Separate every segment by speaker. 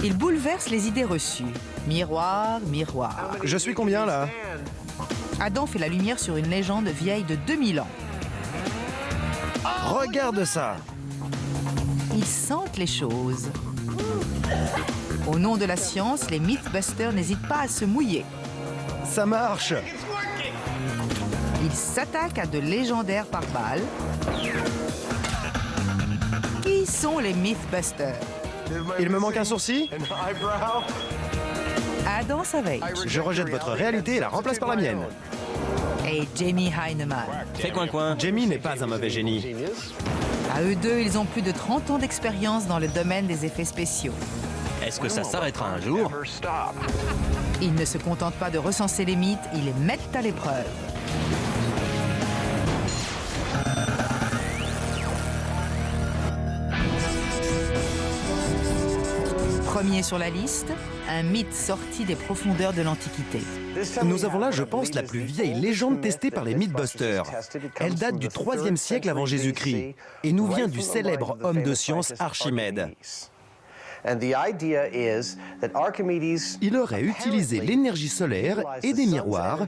Speaker 1: Il bouleverse les idées reçues. Miroir, miroir.
Speaker 2: Je suis combien, là?
Speaker 1: Adam fait la lumière sur une légende vieille de 2000 ans.
Speaker 2: Regarde ça!
Speaker 1: Ils sentent les choses. Au nom de la science, les Mythbusters n'hésitent pas à se mouiller.
Speaker 2: Ça marche!
Speaker 1: Ils s'attaquent à de légendaires pare-balles. Qui sont les Mythbusters?
Speaker 2: Il me manque un sourcil?
Speaker 1: Adam Savage
Speaker 2: Je rejette votre réalité et la remplace par la mienne.
Speaker 1: et Jamie Heineman.
Speaker 3: Fais coin-coin.
Speaker 2: Jamie n'est pas un mauvais génie.
Speaker 1: À eux deux, ils ont plus de 30 ans d'expérience dans le domaine des effets spéciaux.
Speaker 3: Est-ce que ça s'arrêtera un jour?
Speaker 1: Ils ne se contentent pas de recenser les mythes, ils les mettent à l'épreuve. Premier sur la liste, un mythe sorti des profondeurs de l'Antiquité.
Speaker 2: Nous avons là, je pense, la plus vieille légende testée par les Mythbusters. Elle date du IIIe siècle avant Jésus-Christ et nous vient du célèbre homme de science Archimède. Il aurait utilisé l'énergie solaire et des miroirs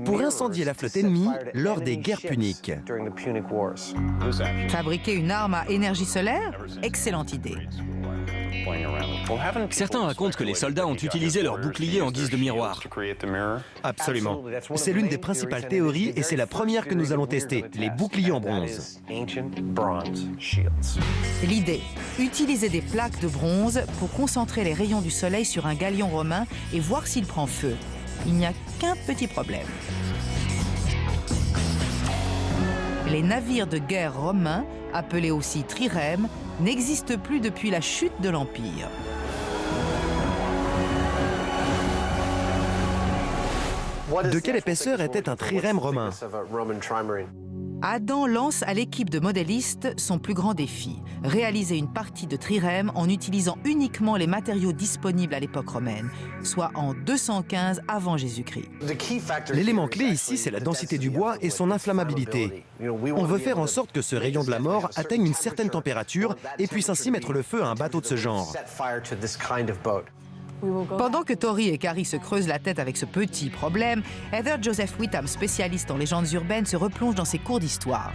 Speaker 2: pour incendier la flotte ennemie lors des guerres puniques.
Speaker 1: Fabriquer une arme à énergie solaire? Excellente idée.
Speaker 3: Certains racontent que les soldats ont utilisé leur bouclier en guise de miroir.
Speaker 2: Absolument. C'est l'une des principales théories et c'est la première que nous allons tester, les boucliers en bronze.
Speaker 1: L'idée, utiliser des plaques de bronze pour concentrer les rayons du soleil sur un galion romain et voir s'il prend feu. Il n'y a qu'un petit problème. Les navires de guerre romains, appelés aussi trirèmes, n'existent plus depuis la chute de l'Empire.
Speaker 2: De quelle épaisseur était un trirème romain?
Speaker 1: Adam lance à l'équipe de modélistes son plus grand défi, réaliser une partie de trirème en utilisant uniquement les matériaux disponibles à l'époque romaine, soit en 215 avant Jésus-Christ.
Speaker 2: L'élément clé ici, c'est la densité du bois et son inflammabilité. On veut faire en sorte que ce rayon de la mort atteigne une certaine température et puisse ainsi mettre le feu à un bateau de ce genre.
Speaker 1: Pendant que Tori et Carrie se creusent la tête avec ce petit problème, Heather Joseph Whitham, spécialiste en légendes urbaines, se replonge dans ses cours d'histoire.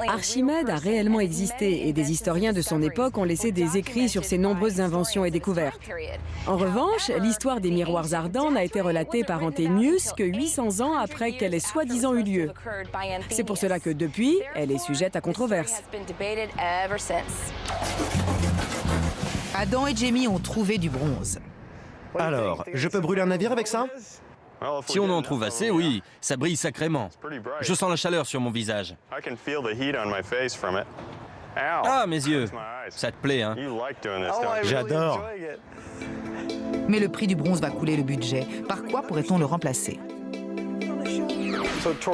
Speaker 4: Archimède a réellement existé et des historiens de son époque ont laissé des écrits sur ses nombreuses inventions et découvertes. En revanche, l'histoire des miroirs ardents n'a été relatée par Anténius que 800 ans après qu'elle ait soi-disant eu lieu. C'est pour cela que depuis, elle est sujette à controverse.
Speaker 1: Adam et Jamie ont trouvé du bronze.
Speaker 2: Alors, je peux brûler un navire avec ça?
Speaker 3: Si on en trouve assez, oui, ça brille sacrément. Je sens la chaleur sur mon visage. Ah, mes yeux. Ça te plaît, hein?
Speaker 2: J'adore.
Speaker 1: Mais le prix du bronze va couler le budget. Par quoi pourrait-on le remplacer?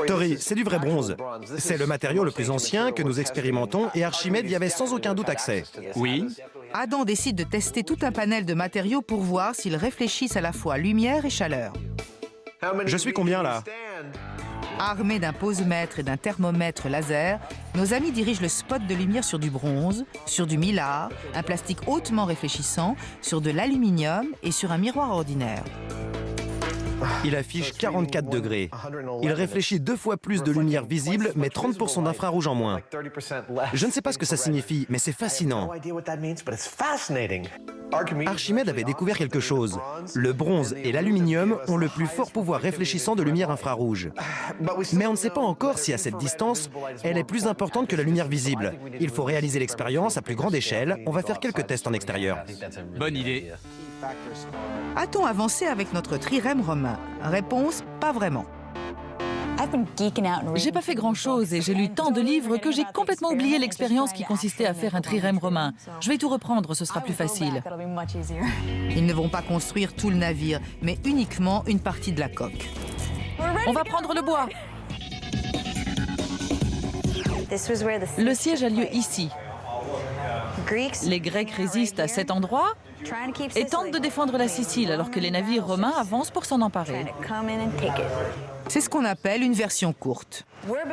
Speaker 2: Tori, c'est du vrai bronze. C'est le matériau le plus ancien que nous expérimentons et Archimède y avait sans aucun doute accès.
Speaker 3: Oui.
Speaker 1: Adam décide de tester tout un panel de matériaux pour voir s'ils réfléchissent à la fois lumière et chaleur.
Speaker 2: Je suis combien là?
Speaker 1: Armés d'un posemètre et d'un thermomètre laser, nos amis dirigent le spot de lumière sur du bronze, sur du mylar, un plastique hautement réfléchissant, sur de l'aluminium et sur un miroir ordinaire.
Speaker 2: Il affiche 44 degrés. Il réfléchit 2 fois plus de lumière visible, mais 30% d'infrarouge en moins. Je ne sais pas ce que ça signifie, mais c'est fascinant. Archimède avait découvert quelque chose. Le bronze et l'aluminium ont le plus fort pouvoir réfléchissant de lumière infrarouge. Mais on ne sait pas encore si à cette distance, elle est plus importante que la lumière visible. Il faut réaliser l'expérience à plus grande échelle. On va faire quelques tests en extérieur.
Speaker 3: Bonne idée.
Speaker 1: A-t-on avancé avec notre trirème romain? Réponse, pas vraiment.
Speaker 5: J'ai pas fait grand-chose et j'ai lu tant de livres que j'ai complètement oublié l'expérience qui consistait à faire un trirème romain. Je vais tout reprendre, ce sera plus facile.
Speaker 1: Ils ne vont pas construire tout le navire, mais uniquement une partie de la coque.
Speaker 5: On va prendre le bois. Le siège a lieu ici. Les Grecs résistent à cet endroit et tentent de défendre la Sicile alors que les navires romains avancent pour s'en emparer.
Speaker 1: C'est ce qu'on appelle une version courte.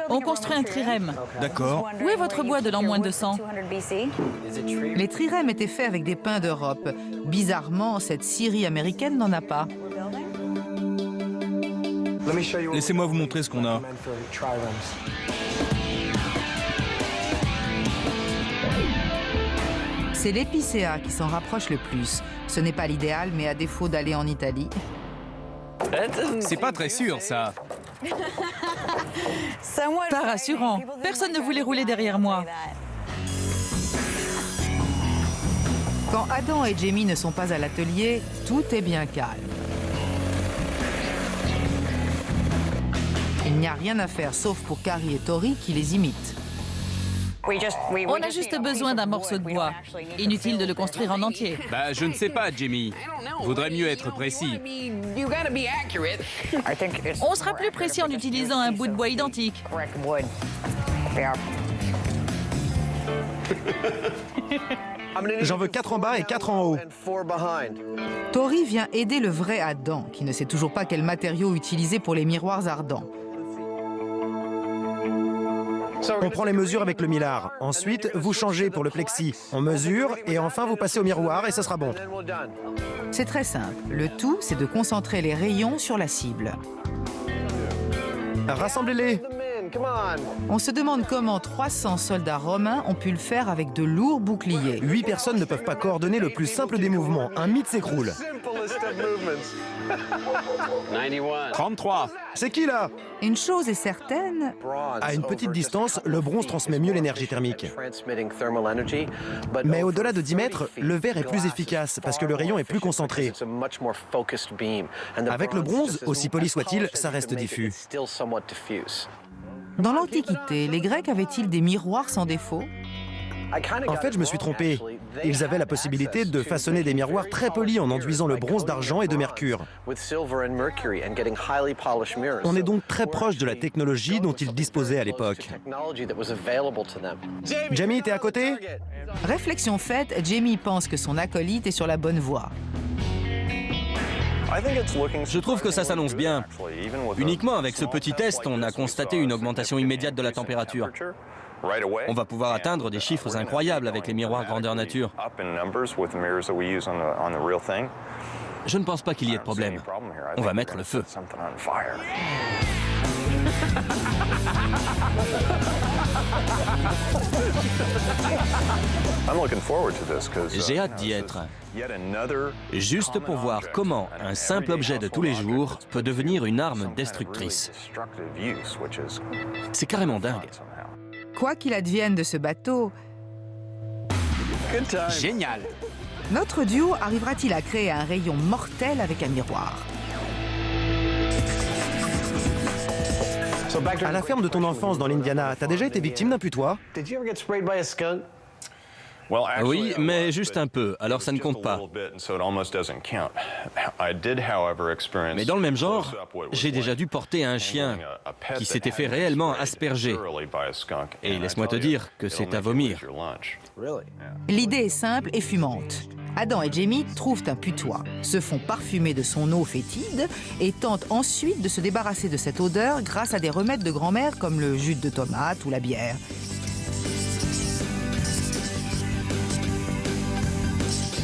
Speaker 5: On construit un trirème.
Speaker 3: D'accord.
Speaker 5: Où est votre bois de l'an moins 200?
Speaker 1: Les trirèmes étaient faits avec des pins d'Europe. Bizarrement, cette Syrie américaine n'en a pas.
Speaker 3: Laissez-moi vous montrer ce qu'on a.
Speaker 1: C'est l'épicéa qui s'en rapproche le plus. Ce n'est pas l'idéal, mais à défaut d'aller en Italie.
Speaker 3: C'est pas très sûr, ça.
Speaker 5: Pas rassurant. Personne ne voulait rouler derrière moi.
Speaker 1: Quand Adam et Jamie ne sont pas à l'atelier, tout est bien calme. Il n'y a rien à faire sauf pour Carrie et Tori qui les imitent.
Speaker 5: On a juste besoin d'un morceau de bois. Inutile de le construire en entier.
Speaker 6: Bah, je ne sais pas, Jamie. Vaudrait mieux être précis.
Speaker 5: On sera plus précis en utilisant un bout de bois identique.
Speaker 2: J'en veux 4 en bas et 4 en haut.
Speaker 1: Tori vient aider le vrai Adam, qui ne sait toujours pas quel matériau utiliser pour les miroirs ardents.
Speaker 2: On prend les mesures avec le millard. Ensuite, vous changez pour le plexi. On mesure et enfin vous passez au miroir et ce sera bon.
Speaker 1: C'est très simple. Le tout, c'est de concentrer les rayons sur la cible.
Speaker 2: Rassemblez-les.
Speaker 1: On se demande comment 300 soldats romains ont pu le faire avec de lourds boucliers.
Speaker 2: 8 personnes ne peuvent pas coordonner le plus simple des mouvements. Un mythe s'écroule.
Speaker 6: 33.
Speaker 2: C'est qui là?
Speaker 1: Une chose est certaine,
Speaker 2: À une petite distance, le bronze transmet mieux l'énergie thermique. Mais au-delà de 10 mètres, le verre est plus efficace parce que le rayon est plus concentré. Avec le bronze, aussi poli soit-il, ça reste diffus.
Speaker 1: dans l'Antiquité, les Grecs avaient-ils des miroirs sans défaut?
Speaker 2: En fait, je me suis trompé. Ils avaient la possibilité de façonner des miroirs très polis en enduisant le bronze d'argent et de mercure. On est donc très proche de la technologie dont ils disposaient à l'époque. Jamie, t'es à côté?
Speaker 1: Réflexion faite, Jamie pense que son acolyte est sur la bonne voie.
Speaker 3: Je trouve que ça s'annonce bien. Uniquement avec ce petit test, on a constaté une augmentation immédiate de la température. On va pouvoir atteindre des chiffres incroyables avec les miroirs grandeur nature. Je ne pense pas qu'il y ait de problème. On va mettre le feu. J'ai hâte d'y être. Juste pour voir comment un simple objet de tous les jours peut devenir une arme destructrice. C'est carrément dingue.
Speaker 1: Quoi qu'il advienne de ce bateau,
Speaker 6: Génial.
Speaker 1: notre duo arrivera-t-il à créer un rayon mortel avec un miroir?
Speaker 2: À la ferme de ton enfance dans l'Indiana, t'as déjà été victime d'un putois?
Speaker 3: Oui, mais juste un peu, alors ça ne compte pas. Mais dans le même genre, j'ai déjà dû porter un chien qui s'était fait réellement asperger. Et laisse-moi te dire que c'est à vomir.
Speaker 1: L'idée est simple et fumante. Adam et Jamie trouvent un putois, se font parfumer de son eau fétide et tentent ensuite de se débarrasser de cette odeur grâce à des remèdes de grand-mère comme le jus de tomate ou la bière.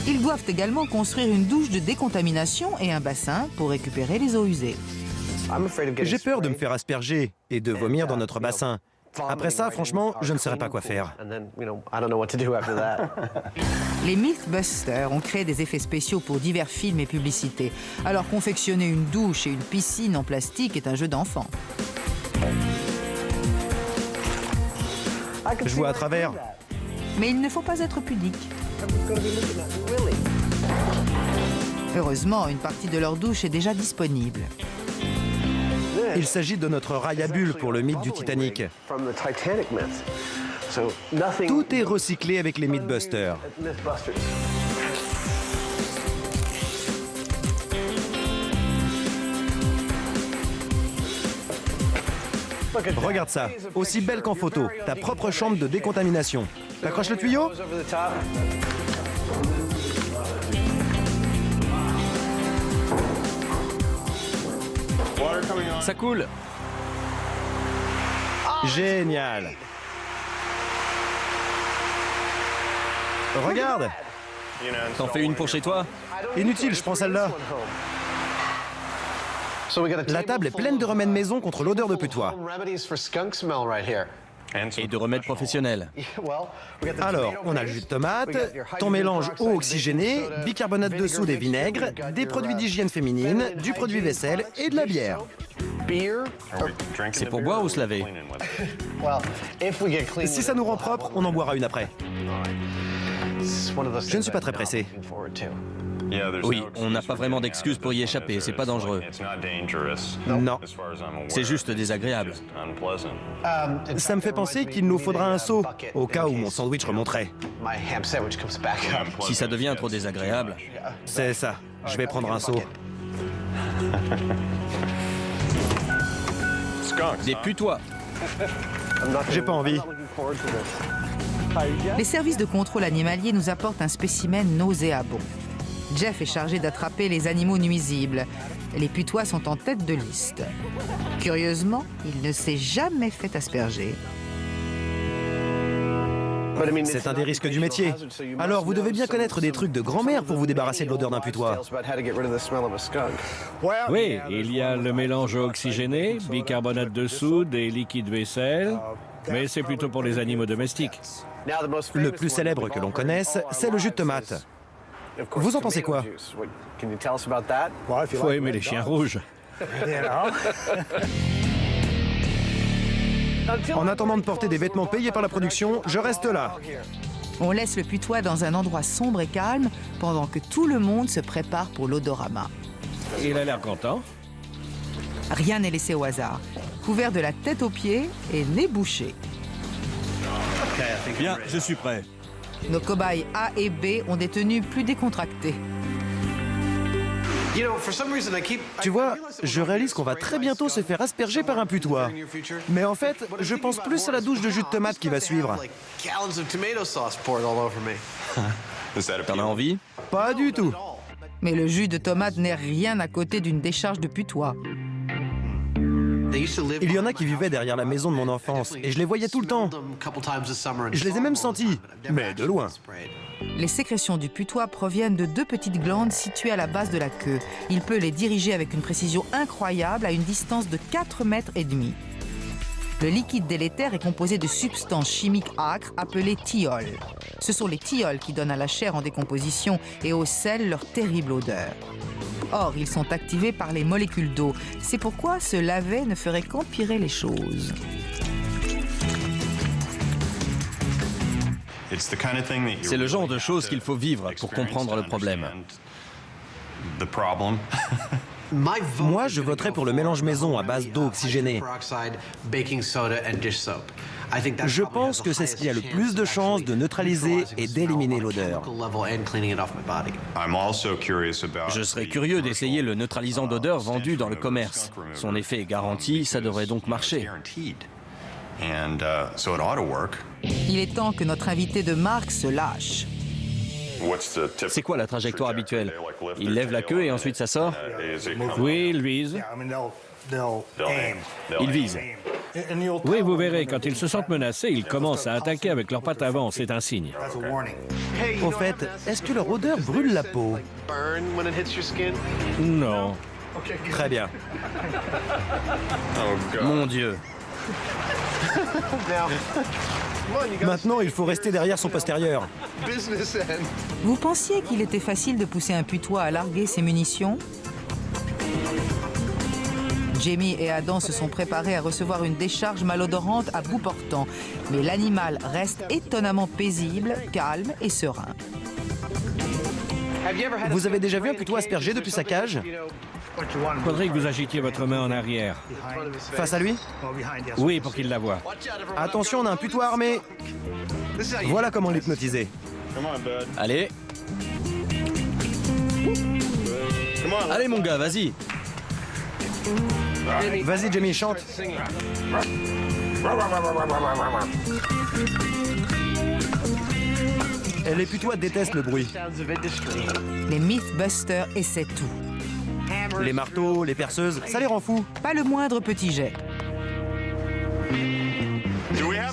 Speaker 1: Ils doivent également construire une douche de décontamination et un bassin pour récupérer les eaux usées.
Speaker 2: J'ai peur de me faire asperger et de vomir dans notre bassin. Après ça, franchement, je ne saurais pas quoi faire.
Speaker 1: Les Mythbusters ont créé des effets spéciaux pour divers films et publicités. Alors confectionner une douche et une piscine en plastique est un jeu d'enfant.
Speaker 2: Je vois à travers.
Speaker 1: Mais il ne faut pas être pudique. Heureusement, une partie de leur douche est déjà disponible.
Speaker 2: Il s'agit de notre rail à bulles pour le mythe du Titanic. Tout est recyclé avec les Mythbusters. Regarde ça, aussi belle qu'en photo, ta propre chambre de décontamination. T'accroches le tuyau?
Speaker 3: Ça coule.
Speaker 2: Génial. Regarde.
Speaker 3: T'en fais une pour chez toi?
Speaker 2: Inutile, je prends celle-là. La table est pleine de remèdes maison contre l'odeur de putois.
Speaker 3: Et de remèdes professionnels.
Speaker 2: Alors, on a le jus de tomate, ton mélange eau oxygénée, bicarbonate de soude et vinaigre, des produits d'hygiène féminine, du produit vaisselle et de la bière.
Speaker 3: C'est pour boire ou se laver?
Speaker 2: Si ça nous rend propre, on en boira une après. Je ne suis pas très pressé.
Speaker 3: Oui, on n'a pas vraiment d'excuse pour y échapper, c'est pas dangereux.
Speaker 2: Non.
Speaker 3: C'est juste désagréable.
Speaker 2: Ça me fait penser qu'il nous faudra un seau, au cas où mon sandwich remonterait.
Speaker 3: Si ça devient trop désagréable...
Speaker 2: C'est ça. Je vais prendre un seau.
Speaker 3: Des putois.
Speaker 2: J'ai pas envie.
Speaker 1: Les services de contrôle animalier nous apportent un spécimen nauséabond. Jeff est chargé d'attraper les animaux nuisibles. Les putois sont en tête de liste. Curieusement, il ne s'est jamais fait asperger.
Speaker 2: C'est un des risques du métier. Alors, vous devez bien connaître des trucs de grand-mère pour vous débarrasser de l'odeur d'un putois.
Speaker 7: Oui, il y a le mélange oxygéné, bicarbonate de soude et liquide vaisselle, mais c'est plutôt pour les animaux domestiques.
Speaker 2: Le plus célèbre que l'on connaisse, c'est le jus de tomate. Vous en pensez quoi?
Speaker 7: Faut aimer les chiens rouges.
Speaker 2: En attendant de porter des vêtements payés par la production, je reste là.
Speaker 1: On laisse le putois dans un endroit sombre et calme pendant que tout le monde se prépare pour l'odorama.
Speaker 7: Il a l'air content.
Speaker 1: Rien n'est laissé au hasard. Couvert de la tête aux pieds et nez bouché.
Speaker 3: Bien, je suis prêt.
Speaker 1: Nos cobayes A et B ont des tenues plus décontractées.
Speaker 2: Tu vois, je réalise qu'on va très bientôt se faire asperger par un putois. Mais en fait, je pense plus à la douche de jus de tomate qui va suivre.
Speaker 3: T'en as envie?
Speaker 2: Pas du tout.
Speaker 1: Mais le jus de tomate n'est rien à côté d'une décharge de putois.
Speaker 2: Il y en a qui vivaient derrière la maison de mon enfance et je les voyais tout le temps. Je les ai même sentis, mais de loin.
Speaker 1: Les sécrétions du putois proviennent de deux petites glandes situées à la base de la queue. Il peut les diriger avec une précision incroyable à une distance de 4,5 mètres. Le liquide délétère est composé de substances chimiques âcres appelées thiols. Ce sont les thiols qui donnent à la chair en décomposition et au sel leur terrible odeur. Or, ils sont activés par les molécules d'eau. C'est pourquoi se laver ne ferait qu'empirer les choses.
Speaker 3: C'est le genre de choses qu'il faut vivre pour comprendre le problème.
Speaker 2: Moi, je voterais pour le mélange maison à base d'eau oxygénée. Je pense que c'est ce qui a le plus de chances de neutraliser et d'éliminer l'odeur.
Speaker 3: Je serais curieux d'essayer le neutralisant d'odeur vendu dans le commerce. Son effet est garanti, ça devrait donc marcher.
Speaker 1: Il est temps que notre invité de marque se lâche.
Speaker 3: C'est quoi la trajectoire habituelle? Il lève la queue et ensuite ça sort?
Speaker 7: Oui, il vise.
Speaker 3: Il vise.
Speaker 7: Oui, vous verrez, quand ils se sentent menacés, ils commencent à attaquer avec leurs pattes avant. C'est un signe.
Speaker 2: Au fait, est-ce que leur odeur brûle la peau?
Speaker 7: Non.
Speaker 2: Très bien.
Speaker 3: Mon Dieu.
Speaker 2: Maintenant, il faut rester derrière son postérieur.
Speaker 1: Vous pensiez qu'il était facile de pousser un putois à larguer ses munitions? Jamie et Adam se sont préparés à recevoir une décharge malodorante à bout portant. Mais l'animal reste étonnamment paisible, calme et serein.
Speaker 2: Vous avez déjà vu un putois aspergé depuis sa cage?
Speaker 7: Faudrait que vous agitiez votre main en arrière.
Speaker 2: Face à lui?
Speaker 7: Oui, pour qu'il la voie.
Speaker 2: Attention, on a un putois armé. Voilà comment l'hypnotiser.
Speaker 3: Allez. Allez mon gars, vas-y.
Speaker 2: Vas-y, Jamie, chante. Les putois détestent le bruit.
Speaker 1: Les Mythbusters essaient tout.
Speaker 2: Les marteaux, les perceuses, ça les rend fous.
Speaker 1: Pas le moindre petit jet.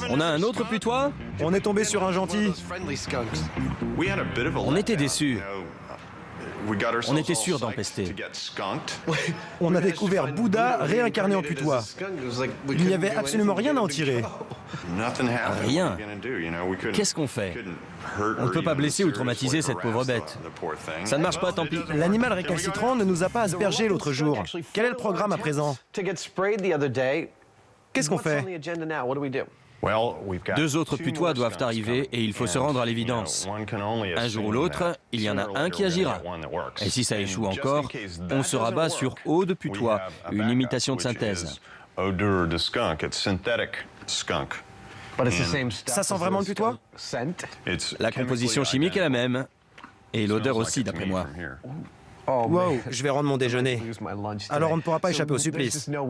Speaker 3: On a un autre putois?
Speaker 2: On est tombé sur un gentil.
Speaker 3: On était déçus. On était sûr d'empester.
Speaker 2: On a découvert Bouddha réincarné en putois. Il n'y avait absolument rien à en tirer.
Speaker 3: Rien. Qu'est-ce qu'on fait? On ne peut pas blesser ou traumatiser cette pauvre bête. Ça ne marche pas, tant pis.
Speaker 2: L'animal récalcitrant ne nous a pas aspergé l'autre jour. Quel est le programme à présent? Qu'est-ce qu'on fait?
Speaker 3: 2 autres putois doivent arriver et il faut se rendre à l'évidence. Un jour ou l'autre, il y en a un qui agira. Et si ça échoue encore, on se rabat sur eau de putois, une imitation de synthèse.
Speaker 2: Ça sent vraiment le putois?
Speaker 3: La composition chimique est la même. Et l'odeur aussi, d'après moi.
Speaker 2: Wow, je vais rendre mon déjeuner. Alors on ne pourra pas échapper au supplice.
Speaker 3: Non,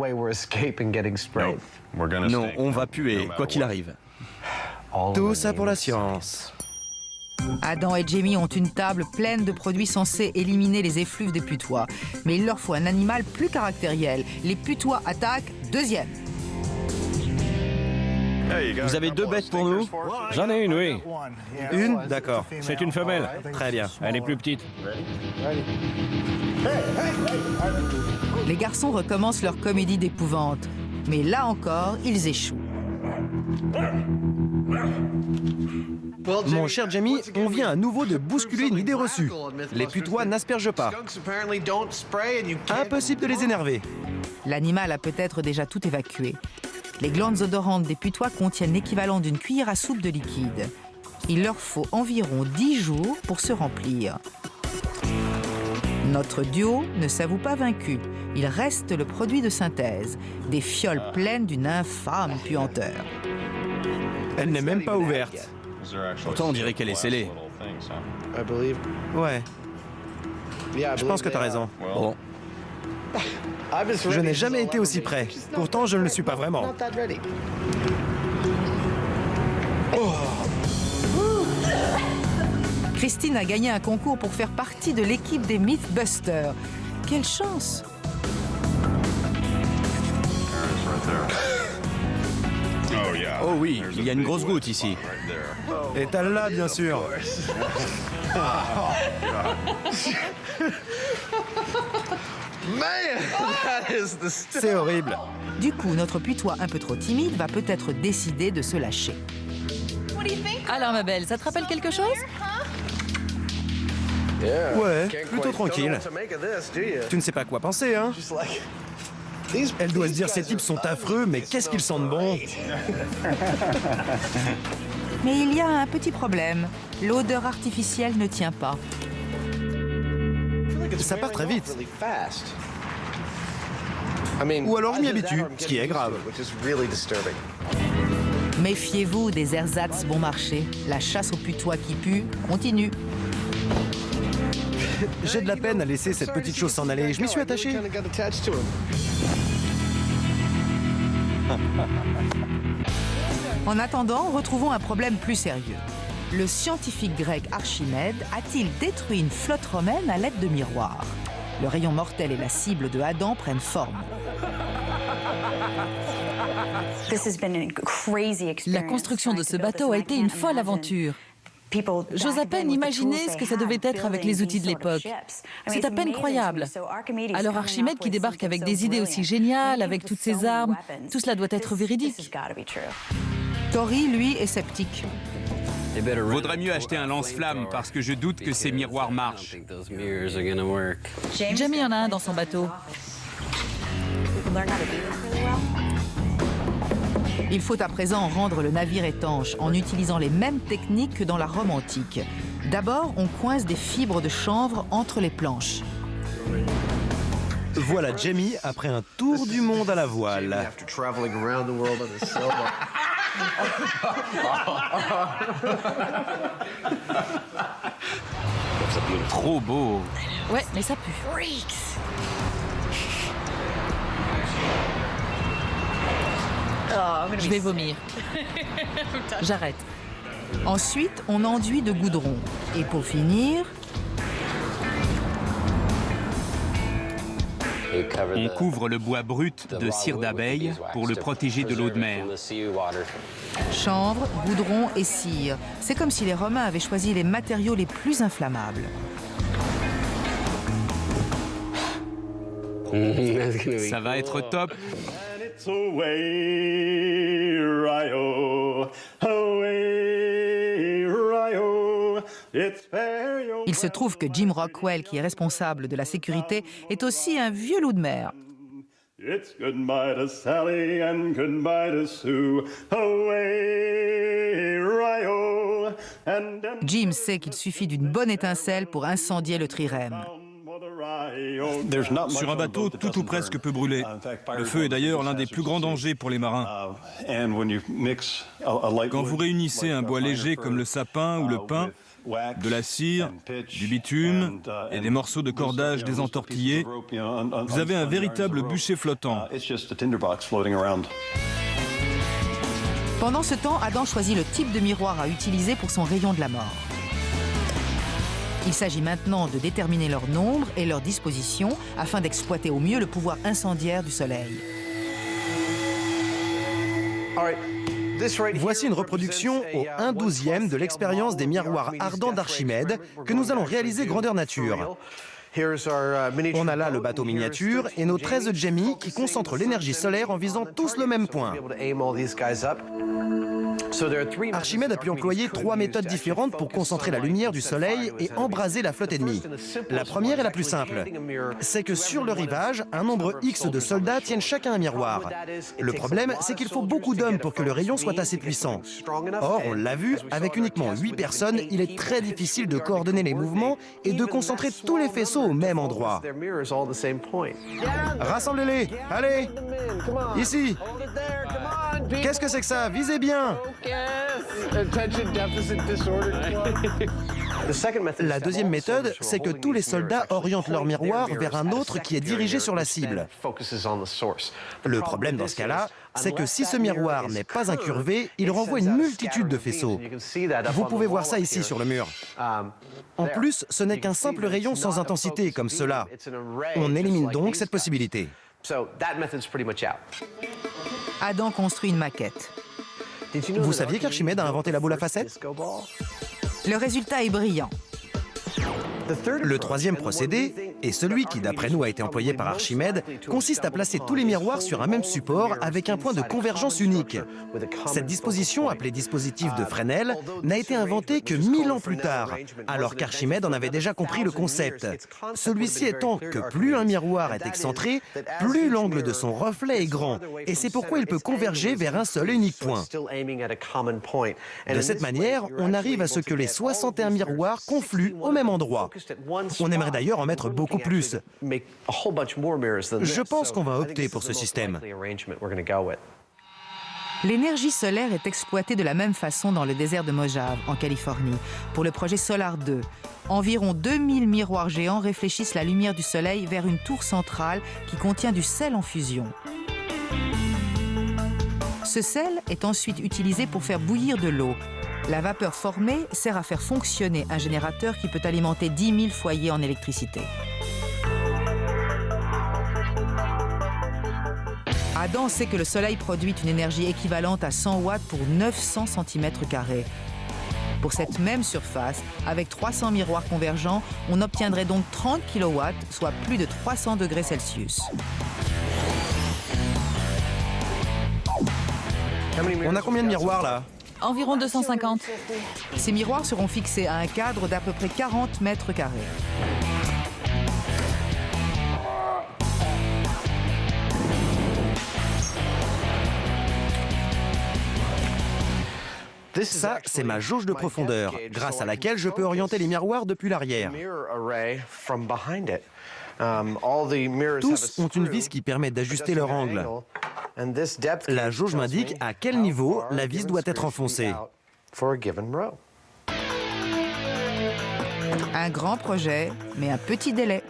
Speaker 3: on va puer, quoi qu'il arrive.
Speaker 2: Tout ça pour la science.
Speaker 1: Adam et Jamie ont une table pleine de produits censés éliminer les effluves des putois. Mais il leur faut un animal plus caractériel. Les putois attaquent, deuxième.
Speaker 3: Vous avez 2 bêtes pour nous?
Speaker 7: J'en ai une, oui.
Speaker 2: Une? D'accord.
Speaker 7: C'est une femelle.
Speaker 2: Très bien.
Speaker 7: Elle est plus petite.
Speaker 1: Les garçons recommencent leur comédie d'épouvante. Mais là encore, ils échouent.
Speaker 2: Mon cher Jamie, on vient à nouveau de bousculer une idée reçue. Les putois n'aspergent pas. Impossible de les énerver.
Speaker 1: L'animal a peut-être déjà tout évacué. Les glandes odorantes des putois contiennent l'équivalent d'une cuillère à soupe de liquide. Il leur faut environ 10 jours pour se remplir. Notre duo ne s'avoue pas vaincu. Il reste le produit de synthèse, des fioles pleines d'une infâme puanteur.
Speaker 2: Elle n'est même pas ouverte.
Speaker 3: Pourtant, on dirait qu'elle est scellée.
Speaker 2: Ouais. Je pense que t'as raison.
Speaker 3: Bon.
Speaker 2: Je n'ai jamais été aussi près. Pourtant, je ne le suis pas vraiment.
Speaker 1: Christine a gagné un concours pour faire partie de l'équipe des Mythbusters. Quelle chance!
Speaker 3: Oh oui, il y a une grosse goutte ici.
Speaker 2: Étale-la, bien sûr. C'est horrible.
Speaker 1: Du coup, notre putois un peu trop timide va peut-être décider de se lâcher.
Speaker 5: Alors, ma belle, ça te rappelle quelque chose?
Speaker 2: Ouais, plutôt tranquille. Tu ne sais pas quoi penser, hein? Elle doit se dire, ces types sont affreux, mais qu'est-ce qu'ils sentent bon?
Speaker 1: Mais il y a un petit problème. L'odeur artificielle ne tient pas.
Speaker 2: Ça part très vite. Ou alors je m'y habitue, ce qui est grave.
Speaker 1: Méfiez-vous des ersatz bon marché. La chasse aux putois qui puent continue.
Speaker 2: J'ai de la peine à laisser cette petite chose s'en aller. Je m'y suis attaché.
Speaker 1: En attendant, retrouvons un problème plus sérieux. Le scientifique grec Archimède a-t-il détruit une flotte romaine à l'aide de miroirs? Le rayon mortel et la cible de Adam prennent forme.
Speaker 5: La construction de ce bateau a été une folle aventure. J'ose à peine imaginer ce que ça devait être avec les outils de l'époque. C'est à peine croyable. Alors Archimède qui débarque avec des idées aussi géniales, avec toutes ses armes, tout cela doit être véridique.
Speaker 1: Tori, lui, est sceptique.
Speaker 6: Vaudrait mieux acheter un lance-flamme parce que je doute que ces miroirs marchent.
Speaker 5: Jamie en a un dans son bateau.
Speaker 1: Il faut à présent rendre le navire étanche en utilisant les mêmes techniques que dans la Rome antique. D'abord, on coince des fibres de chanvre entre les planches.
Speaker 2: Voilà Jamie après un tour du monde à la voile.
Speaker 6: Trop beau.
Speaker 5: Ouais, mais ça pue. Je vais vomir. J'arrête.
Speaker 1: Ensuite, on enduit de goudron. Et pour finir,
Speaker 6: On couvre le bois brut de cire d'abeille pour le protéger de l'eau de mer.
Speaker 1: chanvre, goudron et cire. C'est comme si les Romains avaient choisi les matériaux les plus inflammables.
Speaker 6: Ça va être top.
Speaker 1: Il se trouve que Jim Rockwell, qui est responsable de la sécurité, est aussi un vieux loup de mer.
Speaker 8: It's goodbye to Sally and goodbye to Sue. Away, Rio.
Speaker 1: Jim sait qu'il suffit d'une bonne étincelle pour incendier le trirème.
Speaker 9: Sur un bateau, tout ou presque peut brûler. Le feu est d'ailleurs l'un des plus grands dangers pour les marins. Quand vous réunissez un bois léger comme le sapin ou le pin, de la cire, du bitume et des morceaux de cordage désentortillés, vous avez un véritable bûcher flottant.
Speaker 1: Pendant ce temps, Adam choisit le type de miroir à utiliser pour son rayon de la mort. Il s'agit maintenant de déterminer leur nombre et leur disposition afin d'exploiter au mieux le pouvoir incendiaire du Soleil.
Speaker 2: Voici une reproduction au 1/12e de l'expérience des miroirs ardents d'Archimède que nous allons réaliser grandeur nature. On a là le bateau miniature et nos 13 Gemmy qui concentrent l'énergie solaire en visant tous le même point. Archimède a pu employer 3 méthodes différentes pour concentrer la lumière du soleil et embraser la flotte ennemie. La première est la plus simple. C'est que sur le rivage, un nombre X de soldats tiennent chacun un miroir. Le problème, c'est qu'il faut beaucoup d'hommes pour que le rayon soit assez puissant. Or, on l'a vu, avec uniquement 8 personnes, il est très difficile de coordonner les mouvements et de concentrer tous les faisceaux au même endroit. Rassemblez-les! Allez! Ici! Qu'est-ce que c'est que ça? Visez bien! La deuxième méthode, c'est que tous les soldats orientent leur miroir vers un autre qui est dirigé sur la cible. Le problème dans ce cas-là, c'est que si ce miroir n'est pas incurvé, il renvoie une multitude de faisceaux. Vous pouvez voir ça ici sur le mur. En plus, ce n'est qu'un simple rayon sans intensité comme cela. On élimine donc cette possibilité.
Speaker 1: Adam construit une maquette.
Speaker 2: Vous saviez qu'Archimède a inventé la boule à facettes?
Speaker 1: Le résultat est brillant.
Speaker 2: Le troisième procédé, et celui qui d'après nous a été employé par Archimède, consiste à placer tous les miroirs sur un même support avec un point de convergence unique. Cette disposition, appelée dispositif de Fresnel, n'a été inventée que 1000 ans plus tard, alors qu'Archimède en avait déjà compris le concept. Celui-ci étant que plus un miroir est excentré, plus l'angle de son reflet est grand, et c'est pourquoi il peut converger vers un seul et unique point. De cette manière, on arrive à ce que les 61 miroirs confluent au même endroit. On aimerait d'ailleurs en mettre beaucoup plus. Je pense qu'on va opter pour ce système.
Speaker 1: L'énergie solaire est exploitée de la même façon dans le désert de Mojave, en Californie, pour le projet Solar 2. Environ 2000 miroirs géants réfléchissent la lumière du soleil vers une tour centrale qui contient du sel en fusion. Ce sel est ensuite utilisé pour faire bouillir de l'eau. La vapeur formée sert à faire fonctionner un générateur qui peut alimenter 10 000 foyers en électricité. Adam sait que le soleil produit une énergie équivalente à 100 watts pour 900 cm². Pour cette même surface, avec 300 miroirs convergents, on obtiendrait donc 30 kW, soit plus de 300 degrés Celsius.
Speaker 2: On a combien de miroirs là?
Speaker 5: Environ 250.
Speaker 1: Ces miroirs seront fixés à un cadre d'à peu près 40 mètres carrés.
Speaker 2: Ça, c'est ma jauge de profondeur, grâce à laquelle je peux orienter les miroirs depuis l'arrière. Tous ont une vis qui permet d'ajuster leur angle. La jauge m'indique à quel niveau la vis doit être enfoncée.
Speaker 1: Un grand projet, mais un petit délai.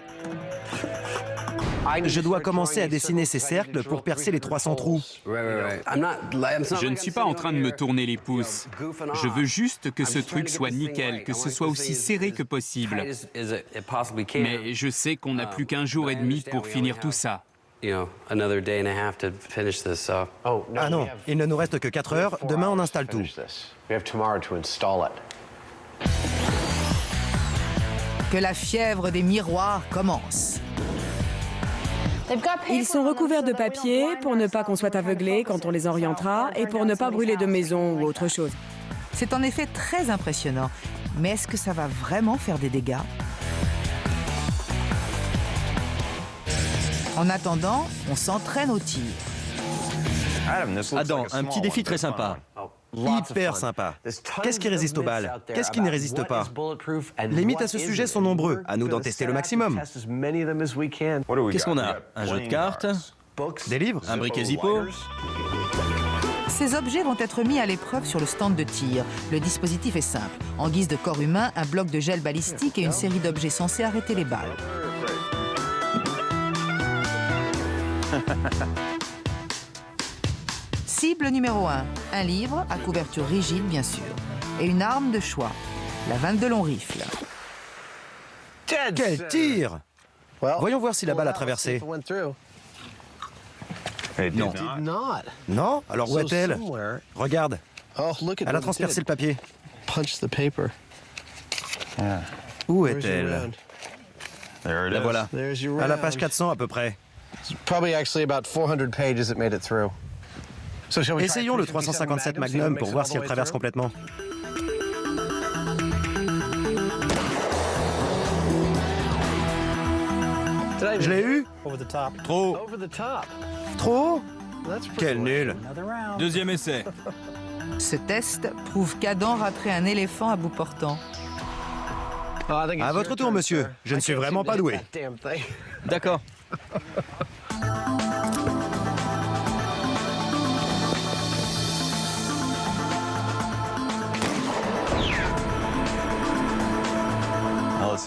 Speaker 2: Je dois commencer à dessiner ces cercles pour percer les 300 trous.
Speaker 6: Je ne suis pas en train de me tourner les pouces. Je veux juste que ce truc soit nickel, que ce soit aussi serré que possible. Mais je sais qu'on n'a plus qu'1 jour et demi pour finir tout ça.
Speaker 2: Ah non, il ne nous reste que 4 heures. Demain, on installe tout.
Speaker 1: Que la fièvre des miroirs commence.
Speaker 4: Ils sont recouverts de papier pour ne pas qu'on soit aveuglé quand on les orientera et pour ne pas brûler de maison ou autre chose.
Speaker 1: C'est en effet très impressionnant. Mais est-ce que ça va vraiment faire des dégâts? En attendant, on s'entraîne au tir.
Speaker 3: Adam, un petit défi très sympa.
Speaker 2: Hyper sympa. Qu'est-ce qui résiste aux balles? Qu'est-ce qui ne résiste pas? Les mythes à ce sujet sont nombreux. À nous d'en tester le maximum.
Speaker 3: Qu'est-ce qu'on a? Un jeu de cartes?
Speaker 2: Des livres?
Speaker 3: Un briquet Zippo?
Speaker 1: Ces objets vont être mis à l'épreuve sur le stand de tir. Le dispositif est simple. En guise de corps humain, un bloc de gel balistique et une série d'objets censés arrêter les balles. Cible numéro 1, un livre à couverture rigide bien sûr, et une arme de choix, la 22 long rifle.
Speaker 2: Quel tir! Voyons voir si la balle a traversé.
Speaker 3: Non.
Speaker 2: Non? Alors où est-elle? Regarde. Elle a transpercé le papier. Où est-elle?
Speaker 3: La voilà.
Speaker 2: À la page 400 à peu près. Essayons le 357 Magnum pour voir si elle traverse complètement. Je l'ai eu?
Speaker 9: Trop.
Speaker 2: Trop? Quel nul.
Speaker 9: Deuxième essai.
Speaker 1: Ce test prouve qu'Adam raterait un éléphant à bout portant.
Speaker 2: À votre tour, monsieur. Je ne suis vraiment pas doué.
Speaker 3: D'accord.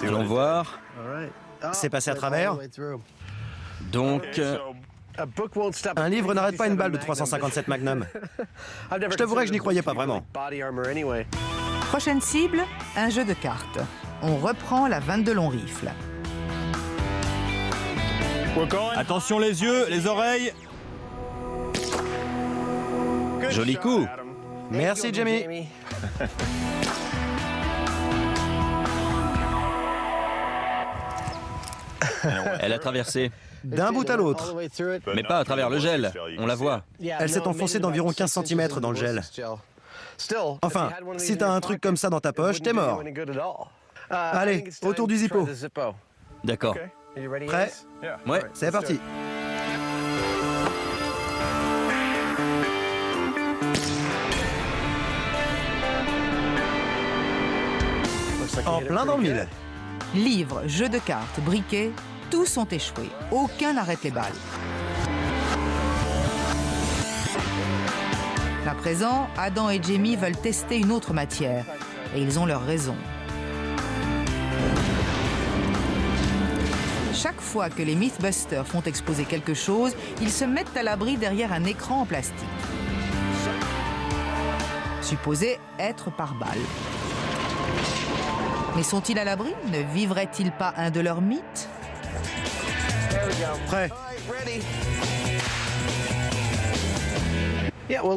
Speaker 3: Allons voir.
Speaker 2: C'est passé à travers.
Speaker 3: Donc,
Speaker 2: Un livre n'arrête pas une balle de 357 Magnum. Je t'avouerai que je n'y croyais pas vraiment.
Speaker 1: Prochaine cible, un jeu de cartes. On reprend la 22 long rifle.
Speaker 9: Attention les yeux, les oreilles.
Speaker 3: joli coup.
Speaker 2: Merci, Jamie.
Speaker 3: Elle a traversé.
Speaker 2: D'un bout à l'autre.
Speaker 3: Mais pas à travers le gel. On la voit.
Speaker 2: Elle s'est enfoncée d'environ 15 cm dans le gel. Enfin, si t'as un truc comme ça dans ta poche, t'es mort. Allez, autour du Zippo.
Speaker 3: D'accord.
Speaker 2: Prêt?
Speaker 3: Ouais.
Speaker 2: C'est parti. En plein dans le mille.
Speaker 1: Livres, jeux de cartes, briquets, tous ont échoué. Aucun n'arrête les balles. À présent, Adam et Jamie veulent tester une autre matière. Et ils ont leur raison. Chaque fois que les Mythbusters font exploser quelque chose, ils se mettent à l'abri derrière un écran en plastique. Supposé être par balle. Mais sont-ils à l'abri? Ne vivrait-il pas un de leurs mythes?
Speaker 2: Prêt.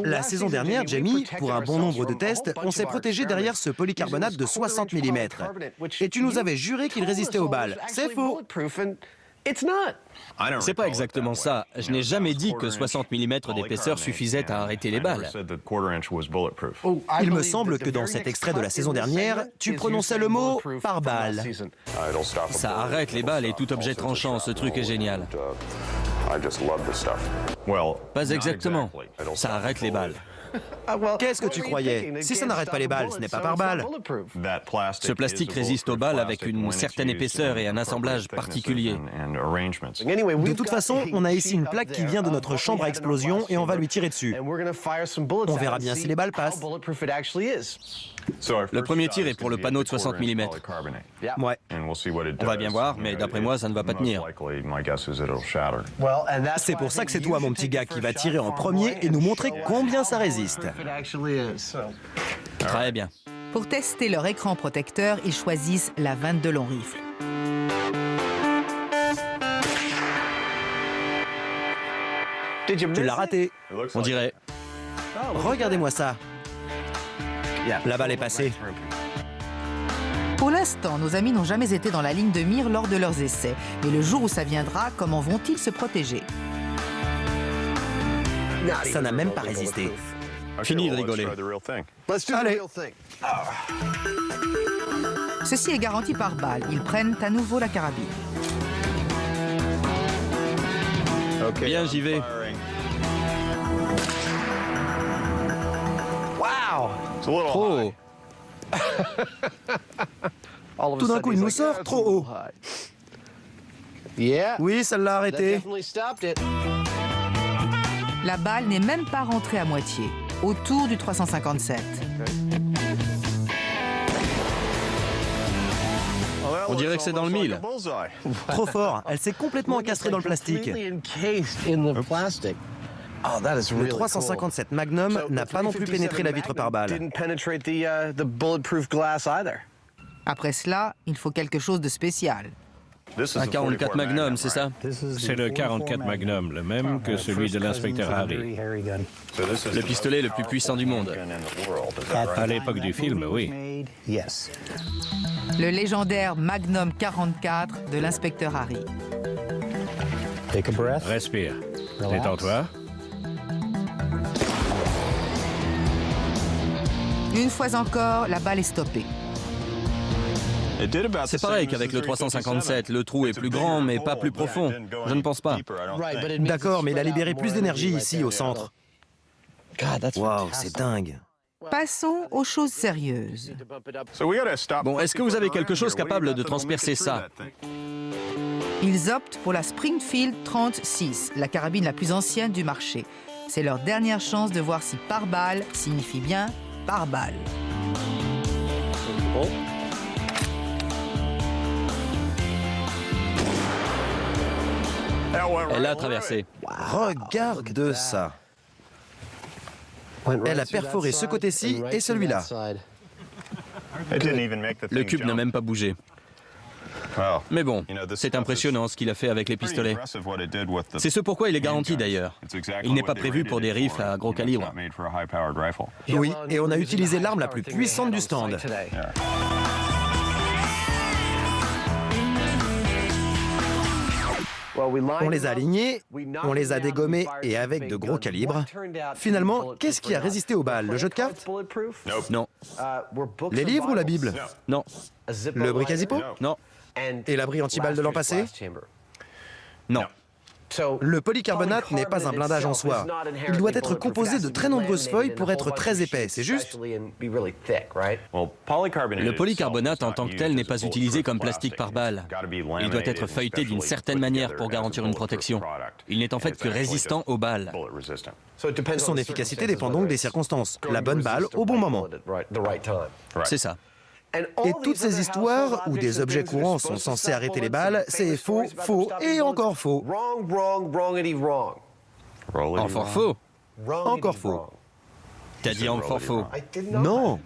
Speaker 2: La saison dernière, Jamie, pour un bon nombre de tests, on s'est protégé derrière ce polycarbonate de 60 mm. Et tu nous avais juré qu'il résistait aux balles. C'est faux.
Speaker 3: C'est pas exactement ça. Je n'ai jamais dit que 60 mm d'épaisseur suffisait à arrêter les balles.
Speaker 2: Il me semble que dans cet extrait de la saison dernière, tu prononçais le mot « par balle ».
Speaker 3: Ça arrête les balles et tout objet tranchant. Ce truc est génial. Pas exactement. Ça arrête les balles.
Speaker 2: Qu'est-ce que tu croyais? Si ça n'arrête pas les balles, ce n'est pas par balle.
Speaker 3: Ce plastique résiste aux balles avec une certaine épaisseur et un assemblage particulier.
Speaker 2: De toute façon, on a ici une plaque qui vient de notre chambre à explosion et on va lui tirer dessus. On verra bien si les balles passent.
Speaker 3: Le premier tir est pour le panneau de 60 mm.
Speaker 2: Ouais.
Speaker 3: On va bien voir, mais d'après moi, ça ne va pas tenir.
Speaker 2: C'est pour ça que c'est toi, mon petit gars, qui va tirer en premier et nous montrer combien ça résiste.
Speaker 3: Très bien.
Speaker 1: Pour tester leur écran protecteur, ils choisissent la 22 long rifle.
Speaker 2: Tu l'as raté.
Speaker 3: On dirait.
Speaker 2: Regardez-moi ça. La balle est passée.
Speaker 1: Pour l'instant, nos amis n'ont jamais été dans la ligne de mire lors de leurs essais. Mais le jour où ça viendra, comment vont-ils se protéger?
Speaker 2: Ça n'a même pas résisté.
Speaker 3: Fini de rigoler.
Speaker 2: Allez.
Speaker 1: Ceci est garanti par balle. Ils prennent à nouveau la carabine.
Speaker 3: Bien, j'y vais. Trop.
Speaker 2: Tout d'un coup, il nous sort trop haut. Oui, ça l'a arrêté.
Speaker 1: La balle n'est même pas rentrée à moitié, autour du 357.
Speaker 3: On dirait que c'est dans le mille.
Speaker 2: Trop fort. Elle s'est complètement encastrée dans le plastique. Le 357 Magnum n'a pas non plus pénétré la vitre par balle.
Speaker 1: Après cela, il faut quelque chose de spécial.
Speaker 3: Un 44 Magnum, c'est ça?
Speaker 7: C'est le 44 Magnum, le même que celui de l'inspecteur Harry.
Speaker 3: Le pistolet le plus puissant du monde.
Speaker 7: À l'époque du film, oui.
Speaker 1: Le légendaire Magnum 44 de l'inspecteur Harry.
Speaker 7: Respire. Détends-toi.
Speaker 1: Une fois encore, la balle est stoppée.
Speaker 3: C'est pareil qu'avec le 357, le trou est plus grand mais pas plus profond. Je ne pense pas.
Speaker 2: D'accord, mais il a libéré plus d'énergie ici, au centre. Waouh, c'est dingue.
Speaker 1: Passons aux choses sérieuses.
Speaker 3: Bon, est-ce que vous avez quelque chose capable de transpercer ça?
Speaker 1: Ils optent pour la Springfield 36, la carabine la plus ancienne du marché. C'est leur dernière chance de voir si par balle signifie bien par balle.
Speaker 3: Elle a traversé.
Speaker 2: Regarde ça. Elle a perforé ce côté-ci et celui-là.
Speaker 3: Le cube n'a même pas bougé. Mais bon, c'est impressionnant ce qu'il a fait avec les pistolets. C'est ce pourquoi il est garanti d'ailleurs. Il n'est pas prévu pour des rifles à gros calibre.
Speaker 2: Oui, et on a utilisé l'arme la plus puissante du stand. On les a alignés, on les a dégommés et avec de gros calibres. Finalement, qu'est-ce qui a résisté aux balles? Le jeu de cartes?
Speaker 3: Non.
Speaker 2: Les livres ou la Bible?
Speaker 3: Non.
Speaker 2: Le bric à Zippo?
Speaker 3: Non.
Speaker 2: Et l'abri anti-balles de l'an passé?
Speaker 3: Non.
Speaker 2: Le polycarbonate n'est pas un blindage en soi. Il doit être composé de très nombreuses feuilles pour être très épais, c'est juste?
Speaker 3: Le polycarbonate en tant que tel n'est pas utilisé comme plastique par balle. Il doit être feuilleté d'une certaine manière pour garantir une protection. Il n'est en fait que résistant aux balles.
Speaker 2: Son efficacité dépend donc des circonstances. La bonne balle au bon moment.
Speaker 3: C'est ça.
Speaker 2: Et toutes ces histoires où des objets courants sont censés arrêter les balles, c'est faux, faux et encore faux.
Speaker 3: Encore faux.
Speaker 2: Encore faux.
Speaker 3: T'as dit encore faux.
Speaker 2: Non.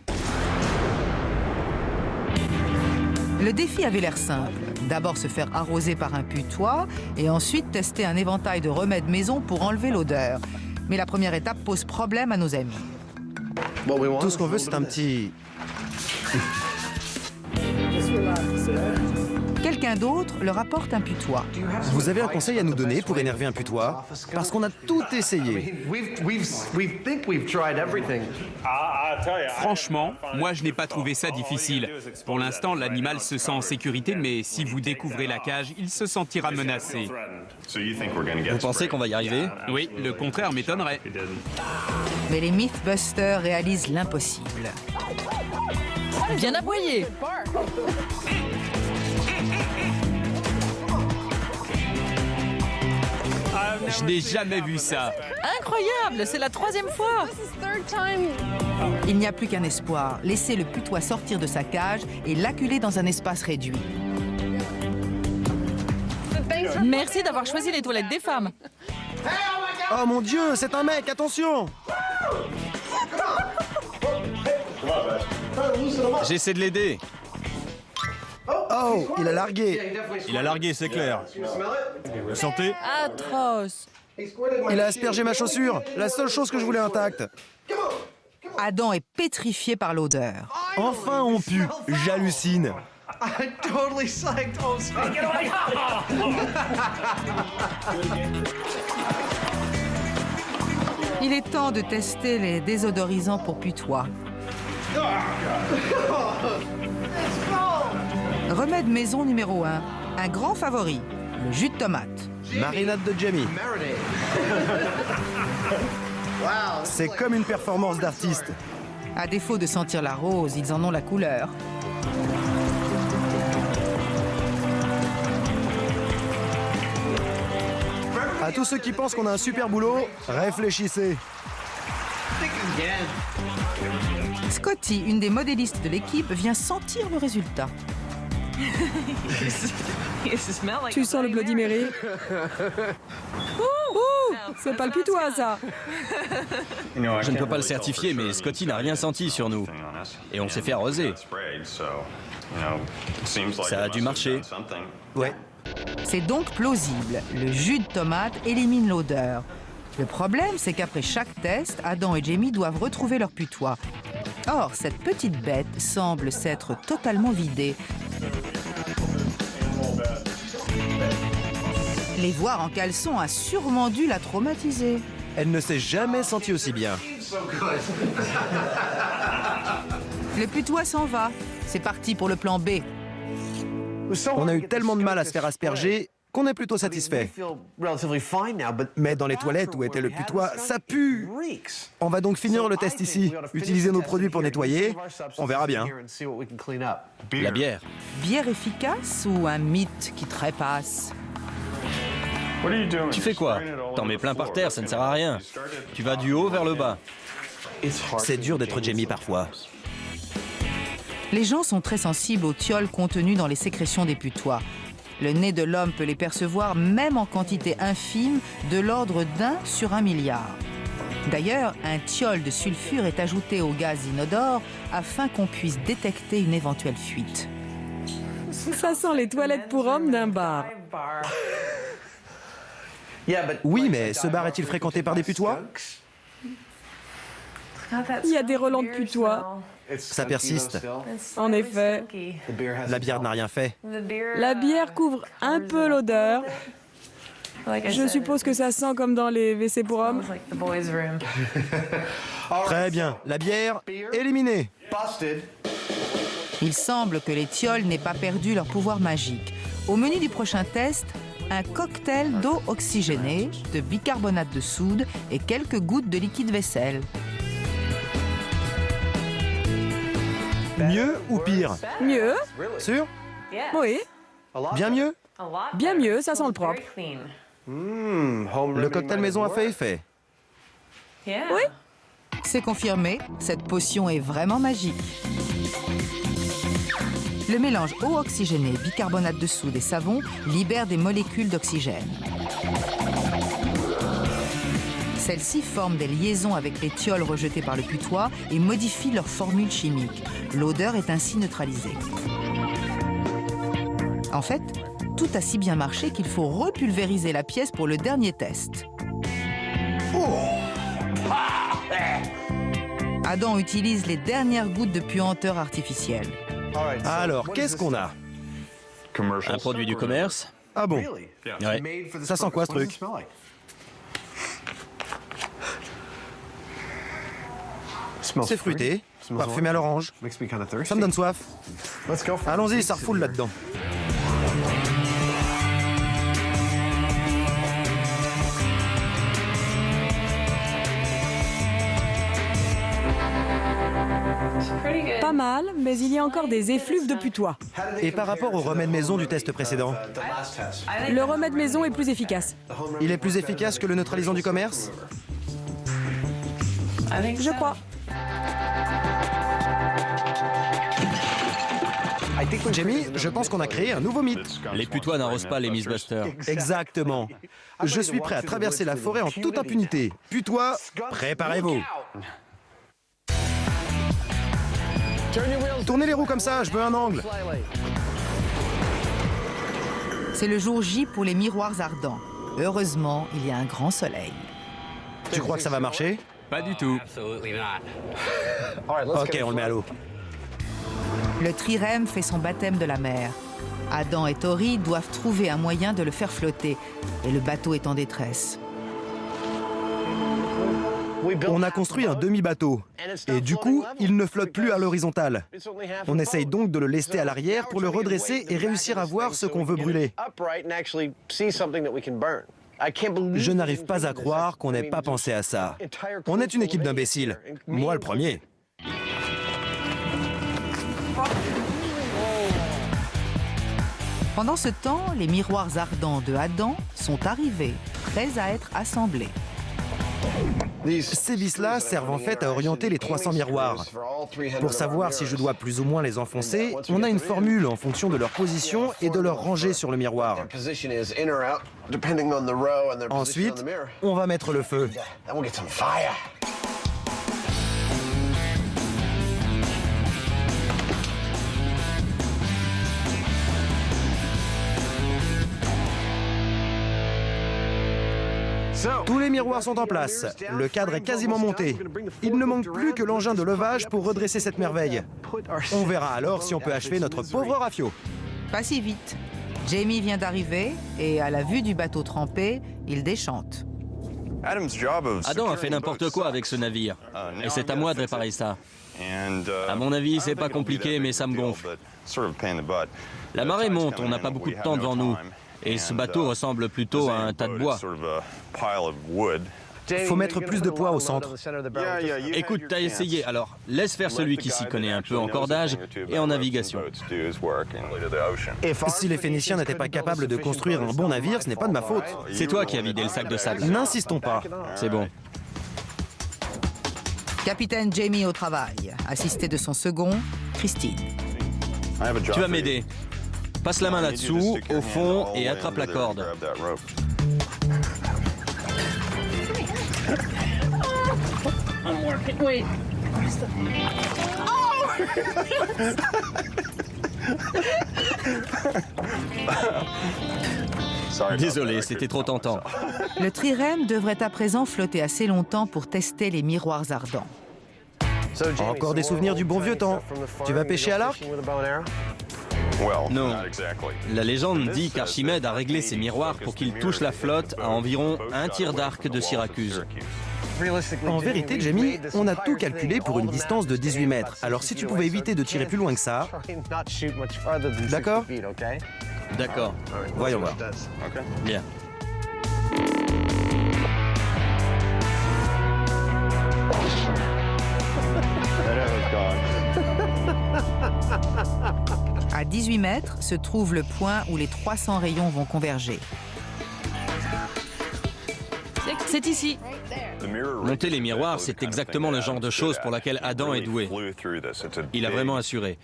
Speaker 1: Le défi avait l'air simple. D'abord se faire arroser par un putois et ensuite tester un éventail de remèdes maison pour enlever l'odeur. Mais la première étape pose problème à nos amis.
Speaker 2: Tout ce qu'on veut, c'est un petit...
Speaker 1: Quelqu'un d'autre leur apporte un putois.
Speaker 2: Vous avez un conseil à nous donner pour énerver un putois? Parce qu'on a tout essayé.
Speaker 6: Franchement, moi je n'ai pas trouvé ça difficile. Pour l'instant, l'animal se sent en sécurité, mais si vous découvrez la cage, il se sentira menacé.
Speaker 3: Vous pensez qu'on va y arriver?
Speaker 6: Oui, le contraire m'étonnerait.
Speaker 1: Mais les Mythbusters réalisent l'impossible.
Speaker 5: Bien aboyé.
Speaker 6: Je n'ai jamais vu ça.
Speaker 5: Incroyable, c'est la 3e fois.
Speaker 1: Il n'y a plus qu'un espoir, laisser le putois sortir de sa cage et l'acculer dans un espace réduit.
Speaker 5: Merci d'avoir choisi les toilettes des femmes.
Speaker 2: Oh mon Dieu, c'est un mec, attention!
Speaker 3: J'essaie de l'aider.
Speaker 2: Oh, il a largué.
Speaker 9: Il a largué, c'est clair. Vous sentez?
Speaker 5: Atroce.
Speaker 2: Il a aspergé ma chaussure. La seule chose que je voulais intacte.
Speaker 1: Adam est pétrifié par l'odeur.
Speaker 2: Enfin, on pue. J'hallucine.
Speaker 1: Il est temps de tester les désodorisants pour putois. Remède maison numéro 1. Un grand favori, le jus de tomate.
Speaker 2: Marinade de Jamie. C'est comme une performance d'artiste.
Speaker 1: À défaut de sentir la rose, ils en ont la couleur.
Speaker 2: À tous ceux qui pensent qu'on a un super boulot, réfléchissez.
Speaker 1: Scotty, une des modélistes de l'équipe, vient sentir le résultat.
Speaker 4: Tu sens le Bloody Mary? Ouh, c'est pas le putois, ça.
Speaker 3: Je ne peux pas le certifier, mais Scotty n'a rien senti sur nous. Et on s'est fait arroser. Ça a dû marcher.
Speaker 2: Ouais.
Speaker 1: C'est donc plausible. Le jus de tomate élimine l'odeur. Le problème, c'est qu'après chaque test, Adam et Jamie doivent retrouver leur putois. Or, cette petite bête semble s'être totalement vidée. Les voir en caleçon a sûrement dû la traumatiser.
Speaker 2: Elle ne s'est jamais sentie aussi bien.
Speaker 1: Le putois s'en va. C'est parti pour le plan B.
Speaker 2: On a eu tellement de mal à se faire asperger qu'on est plutôt satisfait. Mais dans les toilettes où était le putois, ça pue. On va donc finir le test ici. Utiliser nos produits pour nettoyer. On verra bien.
Speaker 3: La bière.
Speaker 1: Bière efficace ou un mythe qui trépasse?
Speaker 3: Tu fais quoi? T'en mets plein par terre, ça ne sert à rien. Tu vas du haut vers le bas.
Speaker 2: C'est dur d'être Jamie parfois.
Speaker 1: Les gens sont très sensibles aux thiols contenus dans les sécrétions des putois. Le nez de l'homme peut les percevoir même en quantité infime, de l'ordre d'1 sur 1 milliard. D'ailleurs, un thiol de sulfure est ajouté au gaz inodore afin qu'on puisse détecter une éventuelle fuite.
Speaker 4: Ça sent les toilettes pour hommes d'un bar.
Speaker 2: Oui, mais ce bar est-il fréquenté par des putois?
Speaker 4: Il y a des relents de putois.
Speaker 2: Ça persiste.
Speaker 4: En effet.
Speaker 2: La bière n'a rien fait.
Speaker 4: La bière couvre un peu l'odeur. Je suppose que ça sent comme dans les WC pour hommes.
Speaker 2: Très bien. La bière, éliminée.
Speaker 1: Il semble que les thiols n'aient pas perdu leur pouvoir magique. Au menu du prochain test, un cocktail d'eau oxygénée, de bicarbonate de soude et quelques gouttes de liquide vaisselle.
Speaker 2: Mieux ou pire?
Speaker 4: Mieux?
Speaker 2: Sûr?
Speaker 4: Oui.
Speaker 2: Bien mieux?
Speaker 4: Bien mieux, ça sent le propre.
Speaker 2: Le cocktail maison a fait effet.
Speaker 4: Oui.
Speaker 1: C'est confirmé, cette potion est vraiment magique. Le mélange eau oxygénée, bicarbonate de soude et savon libère des molécules d'oxygène. Celles-ci forment des liaisons avec les thiols rejetés par le putois et modifient leur formule chimique. L'odeur est ainsi neutralisée. En fait, tout a si bien marché qu'il faut repulvériser la pièce pour le dernier test. Adam utilise les dernières gouttes de puanteur artificielle.
Speaker 2: Alors, qu'est-ce qu'on a?
Speaker 3: Un produit du commerce?
Speaker 2: Ah bon?
Speaker 3: Ouais.
Speaker 2: Ça sent quoi, ce truc? C'est fruité, parfumé à l'orange. Ça me donne soif. Allons-y, ça refoule là-dedans.
Speaker 4: Pas mal, mais il y a encore des effluves de putois.
Speaker 2: Et par rapport au remède maison du test précédent,
Speaker 4: Le remède maison est plus efficace.
Speaker 2: il est plus efficace que le neutralisant du commerce?
Speaker 4: Je crois.
Speaker 2: Jamie, je pense qu'on a créé un nouveau mythe.
Speaker 3: Les putois n'arrosent pas les Mythbusters.
Speaker 2: Exactement. Je suis prêt à traverser la forêt en toute impunité. Putois, préparez-vous. Tournez les roues comme ça, je veux un angle.
Speaker 1: C'est le jour J pour les miroirs ardents. Heureusement, il y a un grand soleil.
Speaker 2: Tu crois que ça va marcher?
Speaker 6: Pas du tout.
Speaker 2: Ok, on le met à l'eau.
Speaker 1: Le trirème fait son baptême de la mer. Adam et Tori doivent trouver un moyen de le faire flotter. Et le bateau est en détresse.
Speaker 2: On a construit un demi-bateau. Et du coup, il ne flotte plus à l'horizontale. On essaye donc de le lester à l'arrière pour le redresser et réussir à voir ce qu'on veut brûler. Je n'arrive pas à croire qu'on n'ait pas pensé à ça. On est une équipe d'imbéciles. Moi le premier.
Speaker 1: Pendant ce temps, les miroirs ardents de Adam sont arrivés, prêts à être assemblés.
Speaker 2: Ces vis-là servent en fait à orienter les 300 miroirs. Pour savoir si je dois plus ou moins les enfoncer, on a une formule en fonction de leur position et de leur rangée sur le miroir. Ensuite, on va mettre le feu. Tous les miroirs sont en place. Le cadre est quasiment monté. Il ne manque plus que l'engin de levage pour redresser cette merveille. On verra alors si on peut achever notre pauvre rafio.
Speaker 1: Pas si vite. Jamie vient d'arriver et à la vue du bateau trempé, il déchante.
Speaker 3: Adam a fait n'importe quoi avec ce navire. Et c'est à moi de réparer ça. À mon avis, c'est pas compliqué, mais ça me gonfle. La marée monte, on n'a pas beaucoup de temps devant nous. Et ce bateau ressemble plutôt à un tas de bois.
Speaker 2: Faut mettre plus de poids au centre.
Speaker 3: Écoute, t'as essayé, alors laisse faire celui qui s'y connaît un peu en cordage et en navigation.
Speaker 2: Si les Phéniciens n'étaient pas capables de construire un bon navire, ce n'est pas de ma faute.
Speaker 3: C'est toi qui as vidé le sac de sable.
Speaker 2: N'insistons pas.
Speaker 3: C'est bon.
Speaker 1: Capitaine Jamie au travail, assisté de son second, Christine.
Speaker 3: Tu vas m'aider. Passe la main là-dessous, au fond, et attrape la corde. Désolé, c'était trop tentant.
Speaker 1: Le trirème devrait à présent flotter assez longtemps pour tester les miroirs ardents.
Speaker 2: Encore des souvenirs du bon vieux temps. Tu vas pêcher à l'arc?
Speaker 3: Non. La légende dit qu'Archimède a réglé ses miroirs pour qu'ils touchent la flotte à environ un tir d'arc de Syracuse.
Speaker 2: En vérité, Jamie, on a tout calculé pour une distance de 18 mètres. Alors si tu pouvais éviter de tirer plus loin que ça... D'accord?
Speaker 3: D'accord.
Speaker 2: Voyons voir.
Speaker 3: Bien.
Speaker 1: À 18 mètres se trouve le point où les 300 rayons vont converger.
Speaker 5: C'est ici.
Speaker 3: Monter les miroirs, c'est exactement le genre de choses pour laquelle Adam est doué. Il a vraiment assuré.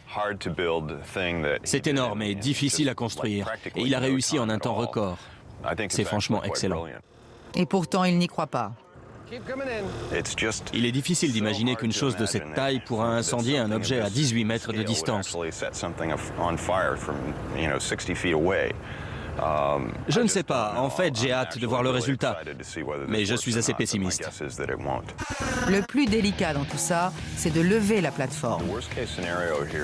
Speaker 3: C'est énorme et difficile à construire. Et il a réussi en un temps record. C'est franchement excellent.
Speaker 1: Et pourtant, il n'y croit pas.
Speaker 3: Il est difficile d'imaginer qu'une chose de cette taille pourra incendier un objet à 18 mètres de distance. Je ne sais pas. En fait, j'ai hâte de voir le résultat. Mais je suis assez pessimiste.
Speaker 1: Le plus délicat dans tout ça, c'est de lever la plateforme.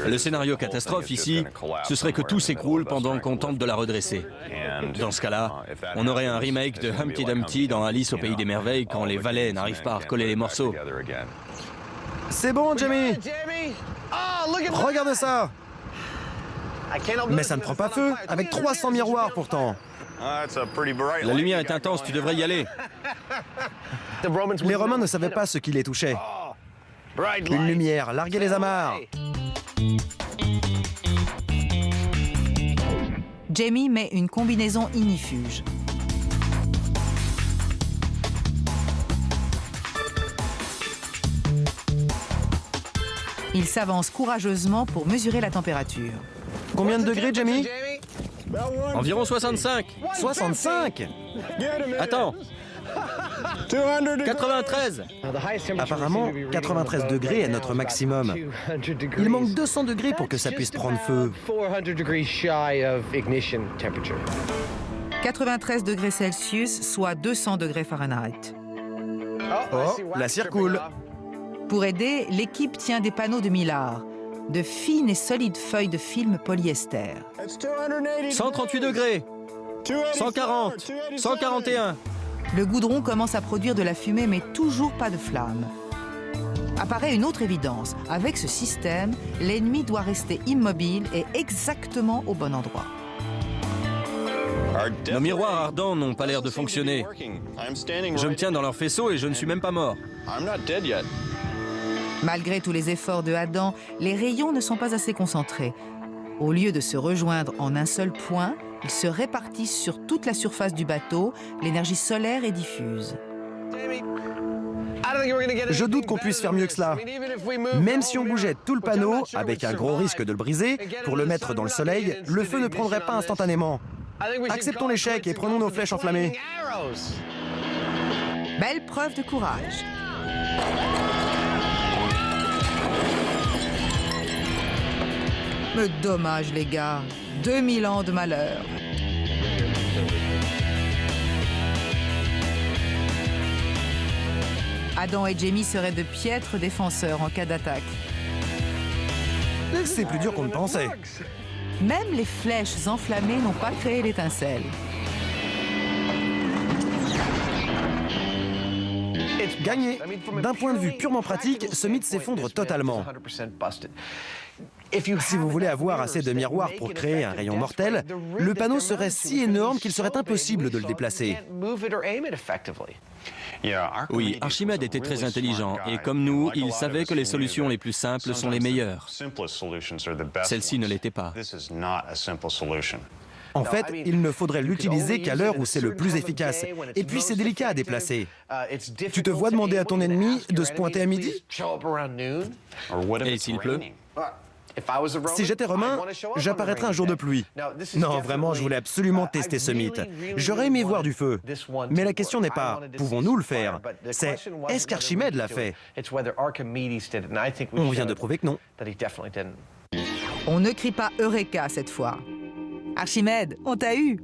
Speaker 3: Le scénario catastrophe ici, ce serait que tout s'écroule pendant qu'on tente de la redresser. Dans ce cas-là, on aurait un remake de Humpty Dumpty dans Alice au Pays des Merveilles quand les valets n'arrivent pas à recoller les morceaux.
Speaker 2: C'est bon, Jamie! Regarde ça! Mais ça ne prend pas feu, avec 300 miroirs pourtant.
Speaker 3: La lumière est intense, tu devrais y aller.
Speaker 2: Les Romains ne savaient pas ce qui les touchait. Une lumière, larguez les amarres.
Speaker 1: Jamie met une combinaison ignifuge. Il s'avance courageusement pour mesurer la température.
Speaker 2: Combien de degrés, Jamie?
Speaker 3: Environ 65.
Speaker 2: 65?
Speaker 3: Attends. 93.
Speaker 2: Apparemment, 93 degrés est notre maximum. Il manque 200 degrés pour que ça puisse prendre feu.
Speaker 1: 93 degrés Celsius, soit 200 degrés Fahrenheit.
Speaker 2: Oh, la cire coule.
Speaker 1: Pour aider, l'équipe tient des panneaux de mylar, de fines et solides feuilles de film polyester.
Speaker 3: 138 degrés. 140. 141.
Speaker 1: Le goudron commence à produire de la fumée, mais toujours pas de flamme. Apparaît une autre évidence. Avec ce système, l'ennemi doit rester immobile et exactement au bon endroit.
Speaker 3: Nos miroirs ardents n'ont pas l'air de fonctionner. Je me tiens dans leur faisceau et je ne suis même pas mort.
Speaker 1: Malgré tous les efforts de Adam, les rayons ne sont pas assez concentrés. Au lieu de se rejoindre en un seul point, ils se répartissent sur toute la surface du bateau. L'énergie solaire est diffuse.
Speaker 2: Je doute qu'on puisse faire mieux que cela. Même si on bougeait tout le panneau, avec un gros risque de le briser, pour le mettre dans le soleil, le feu ne prendrait pas instantanément. Acceptons l'échec et prenons nos flèches enflammées.
Speaker 1: Belle preuve de courage. Mais dommage, les gars. 2000 ans de malheur. Adam et Jamie seraient de piètres défenseurs en cas d'attaque.
Speaker 2: C'est plus dur qu'on ne pensait.
Speaker 1: Même les flèches enflammées n'ont pas créé l'étincelle.
Speaker 2: Gagné. D'un point de vue purement pratique, ce mythe s'effondre totalement. Si vous voulez avoir assez de miroirs pour créer un rayon mortel, le panneau serait si énorme qu'il serait impossible de le déplacer.
Speaker 3: Oui, Archimède était très intelligent et comme nous, il savait que les solutions les plus simples sont les meilleures. Celle-ci ne l'était pas.
Speaker 2: En fait, il ne faudrait l'utiliser qu'à l'heure où c'est le plus efficace. Et puis c'est délicat à déplacer. Tu te vois demander à ton ennemi de se pointer à midi?
Speaker 3: Et s'il pleut?
Speaker 2: Si j'étais romain, j'apparaîtrais un jour de pluie. Non, vraiment, je voulais absolument tester ce mythe. J'aurais aimé voir du feu. Mais la question n'est pas « pouvons-nous le faire ?» C'est « est-ce qu'Archimède l'a fait ?» On vient de prouver que non.
Speaker 1: On ne crie pas Eureka cette fois. Archimède, on t'a eu!